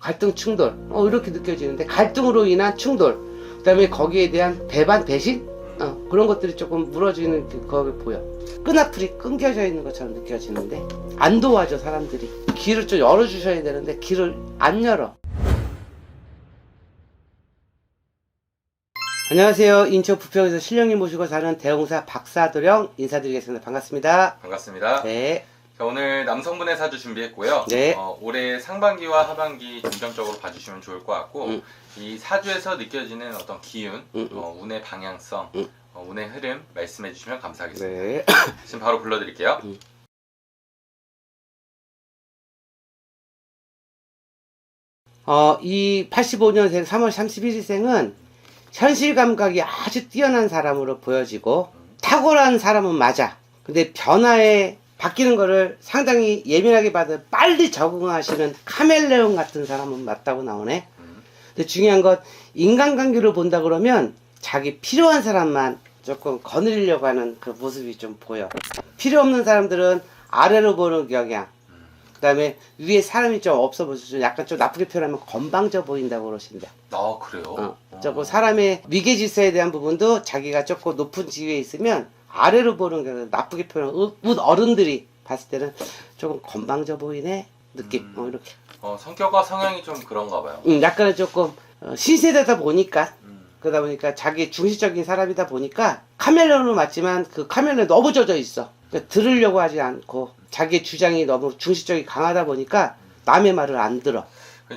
갈등 충돌 이렇게 느껴지는데 갈등으로 인한 충돌 그 다음에 거기에 대한 배반 배신 그런 것들이 조금 무너지는 거가 보여. 끈앞풀이 끊겨져 있는 것처럼 느껴지는데 안 도와줘. 사람들이 길을 좀 열어주셔야 되는데 길을 안 열어. 안녕하세요. 인천 부평에서 신령님 모시고 사는 대웅사 박사도령 인사드리겠습니다. 반갑습니다. 반갑습니다. 네. 자, 오늘 남성분의 사주 준비했고요. 네. 올해 상반기와 하반기 중점적으로 봐주시면 좋을 것 같고 이 사주에서 느껴지는 어떤 기운, 운의 방향성, 운의 흐름 말씀해 주시면 감사하겠습니다. 네. 지금 바로 불러드릴게요. 이 85년생 3월 31일생은 현실 감각이 아주 뛰어난 사람으로 보여지고 탁월한 사람은 맞아. 근데 변화에 바뀌는 거를 상당히 예민하게 받아 빨리 적응하시는 카멜레온 같은 사람은 맞다고 나오네. 근데 중요한 건 인간관계를 본다 그러면 자기 필요한 사람만 조금 거느리려고 하는 그 모습이 좀 보여. 필요 없는 사람들은 아래로 보는 경향. 그 다음에 위에 사람이 좀 없어 보여서 약간 좀 나쁘게 표현하면 건방져 보인다고 그러신다. 아, 그래요? 조금 사람의 위계 질서에 대한 부분도 자기가 조금 높은 지위에 있으면 아래로 보는 경우 나쁘게 표현하면 어른들이 봤을 때는 조금 건방져 보이네 느낌. 이렇게. 성격과 성향이 좀 그런가 봐요. 약간은 조금 신세대다 보니까 그러다 보니까 자기 중심적인 사람이다 보니까 카멜레온은 맞지만 그 카멜레온 너무 젖어 있어. 그러니까 들으려고 하지 않고 자기의 주장이 너무 중심적이 강하다 보니까 남의 말을 안 들어.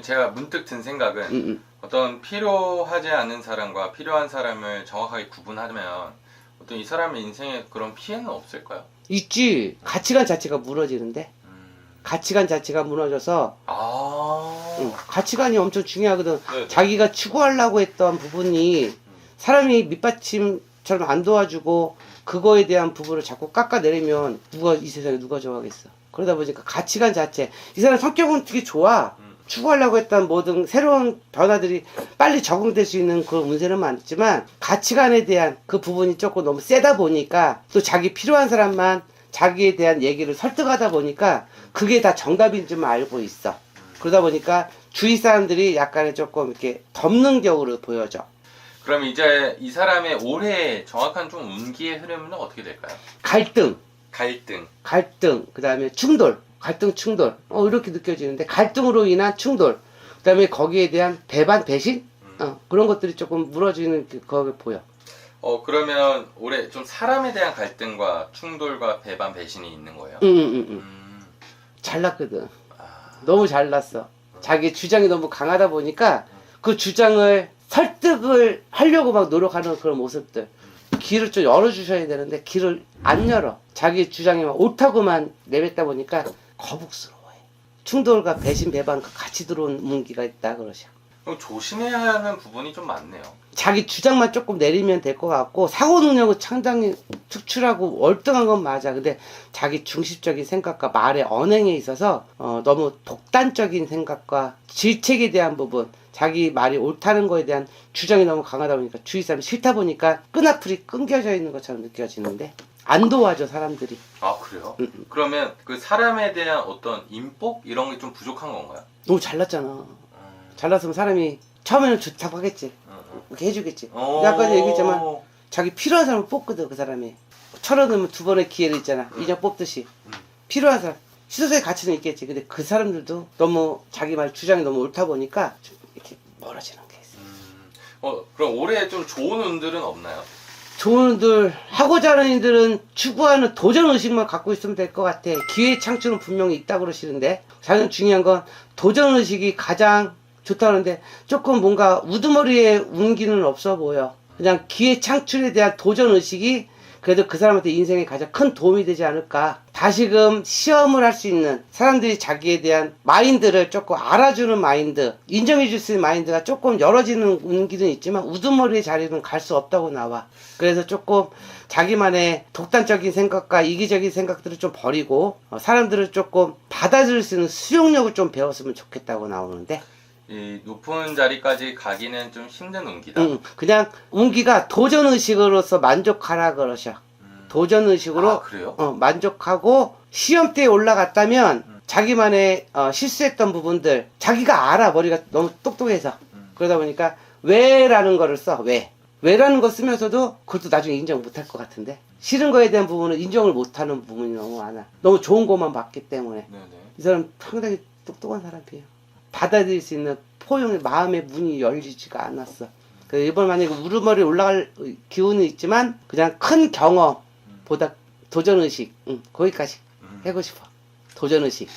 제가 문득 든 생각은 어떤 필요하지 않은 사람과 필요한 사람을 정확하게 구분하면 어떤 이 사람의 인생에 그런 피해는 없을까요? 있지. 가치관 자체가 무너지는데 가치관 자체가 무너져서 가치관이 엄청 중요하거든. 네. 자기가 추구하려고 했던 부분이 사람이 밑받침처럼 안 도와주고 그거에 대한 부분을 자꾸 깎아내리면 누가 이 세상에 누가 좋아하겠어. 그러다 보니까 가치관 자체 이 사람 성격은 되게 좋아. 추구하려고 했던 모든 새로운 변화들이 빨리 적응될 수 있는 그런 운세는 많지만 가치관에 대한 그 부분이 조금 너무 세다 보니까 또 자기 필요한 사람만 자기에 대한 얘기를 설득하다 보니까 그게 다 정답인 줄 알고 있어. 그러다 보니까 주위 사람들이 약간의 조금 이렇게 덮는 격으로 보여져. 그럼 이제 이 사람의 올해 정확한 좀 운기의 흐름은 어떻게 될까요? 갈등, 그 다음에 충돌, 갈등 충돌 이렇게 느껴지는데 갈등으로 인한 충돌 그 다음에 거기에 대한 배반 배신 그런 것들이 조금 무너지는 거가 보여. 그러면 올해 좀 사람에 대한 갈등과 충돌과 배반 배신이 있는 거예요? 잘났거든. 너무 잘났어. 자기 주장이 너무 강하다 보니까 그 주장을 설득을 하려고 막 노력하는 그런 모습들. 길을 좀 열어주셔야 되는데 길을 안 열어. 자기 주장이 막 옳다고만 내뱉다 보니까 거북스러워해. 충돌과 배신 배반과 같이 들어온 문기가 있다 그러셔. 그럼 조심해야 하는 부분이 좀 많네요. 자기 주장만 조금 내리면 될 것 같고 사고 능력은 상당히 특출하고 월등한 건 맞아. 근데 자기 중심적인 생각과 말의 언행에 있어서 너무 독단적인 생각과 질책에 대한 부분 자기 말이 옳다는 거에 대한 주장이 너무 강하다 보니까 주위 사람이 싫다 보니까 끈앞풀이 끊겨져 있는 것처럼 느껴지는데 안 도와줘 사람들이. 아, 그래요? 그러면 그 사람에 대한 어떤 인복 이런 게 좀 부족한 건가요? 너무 잘났잖아. 잘났으면 사람이 처음에는 좋다고 하겠지. 이렇게 해주겠지. 아까 얘기했지만 자기 필요한 사람을 뽑거든. 그 사람이 1,000원 넣으면 2번의 기회를 있잖아. 인형 뽑듯이 필요한 사람 시소의 가치는 있겠지. 근데 그 사람들도 너무 자기 말 주장이 너무 옳다 보니까 좀 이렇게 멀어지는 게 있어. 그럼 올해 좀 좋은 운들은 없나요? 좋은 운들 하고자 하는 이들은 추구하는 도전 의식만 갖고 있으면 될 것 같아. 기회 창출은 분명히 있다고 그러시는데 가장 중요한 건 도전 의식이 가장 좋다는데 조금 뭔가 우두머리에 운기는 없어 보여. 그냥 기회 창출에 대한 도전 의식이 그래도 그 사람한테 인생에 가장 큰 도움이 되지 않을까. 다시금 시험을 할 수 있는 사람들이 자기에 대한 마인드를 조금 알아주는 마인드, 인정해 줄 수 있는 마인드가 조금 열어지는 운기는 있지만 우두머리의 자리는 갈 수 없다고 나와. 그래서 조금 자기만의 독단적인 생각과 이기적인 생각들을 좀 버리고 사람들을 조금 받아들일 수 있는 수용력을 좀 배웠으면 좋겠다고 나오는데 이 높은 자리까지 가기는 좀 힘든 운기다. 그냥 운기가 도전의식으로서 만족하라 그러셔. 도전의식으로 그래요? 만족하고 시험대에 올라갔다면 자기만의 실수했던 부분들 자기가 알아. 머리가 너무 똑똑해서. 그러다 보니까 왜라는 거를 써. 왜라는 거 쓰면서도 그것도 나중에 인정 못할 것 같은데 싫은 거에 대한 부분은 인정을 못하는 부분이 너무 많아. 너무 좋은 것만 봤기 때문에. 네네. 이 사람 상당히 똑똑한 사람이에요. 받아들일 수 있는 포용의 마음의 문이 열리지가 않았어. 그 이번 만약에 우르머리 올라갈 기운은 있지만 그냥 큰 경험보다 도전의식, 거기까지 하고 싶어. 도전의식.